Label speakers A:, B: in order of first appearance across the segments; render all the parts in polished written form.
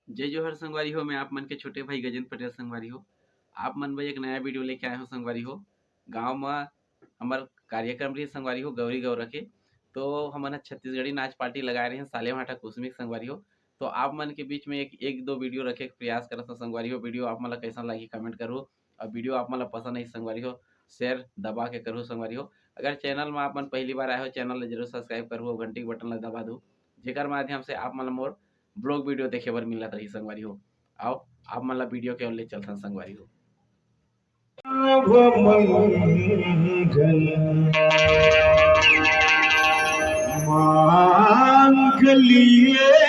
A: जय जोहर संगवारी हो। मैं आप मन के छोटे भाई गजेंद्र पटेल संगवारी हो। आप मन भाई एक नया वीडियो लेके आए हो संगवारी हो। गांव में हमार कार्यक्रम रही संगवारी हो गौरी गौर के, तो हमन छत्तीसगढ़ी नाच पार्टी लगाए रहे हैं साले भाटा कुसमिक संगवारी हो। तो आप मन के बीच में एक एक दो वीडियो रखे के प्रयास करत हो संगवारी हो। वीडियो आप मन ला कैसा लगी कमेंट करो, और वीडियो आप मन ला पसंद आई संगवारी हो शेयर दबा के करो संगवारी हो। अगर चैनल में आप मन पहली बार आए हो चैनल ला जरूर सब्सक्राइब करो, घंटी के बटन ला दबा दो, जेकर माध्यम से आप मन ला मोर ब्लॉग वीडियो देखे बर मिलत रही संगवारी हो। आओ आप मन ला वीडियो के ओर ले चलथन संगवारी हो।
B: मांग लिए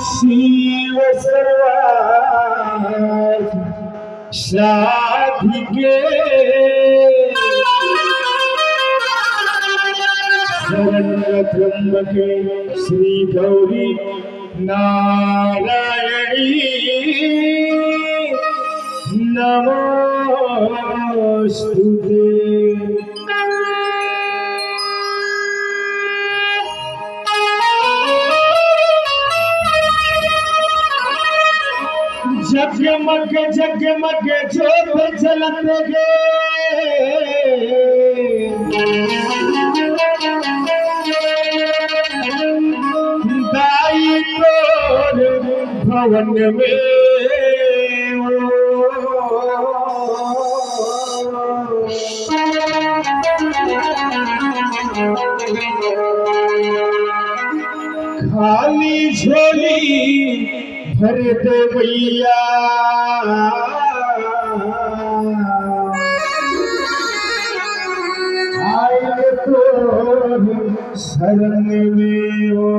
B: शिव सर्वार्थ साधिके शरण्यत्र्यंबके श्री गौरी नारायणी नमोस्तुते। जगमग जगमग ज्योत जलत गे, दाई तोर भवन में खाली झोली भर दे भैया, आए तो शरण में हो।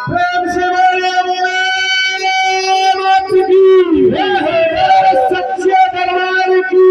B: प्रेम से बोले भोलेनाथ की सच्चे दरबार की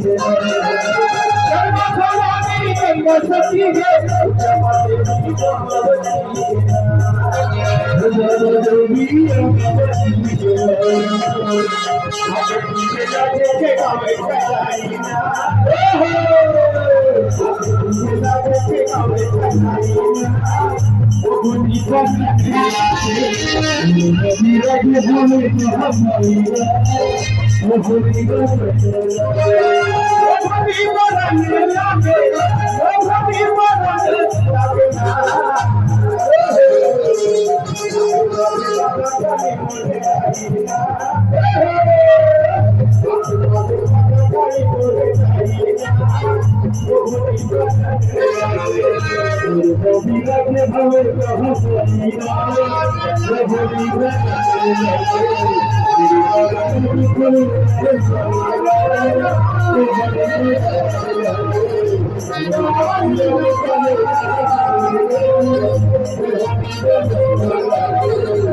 B: Thank you.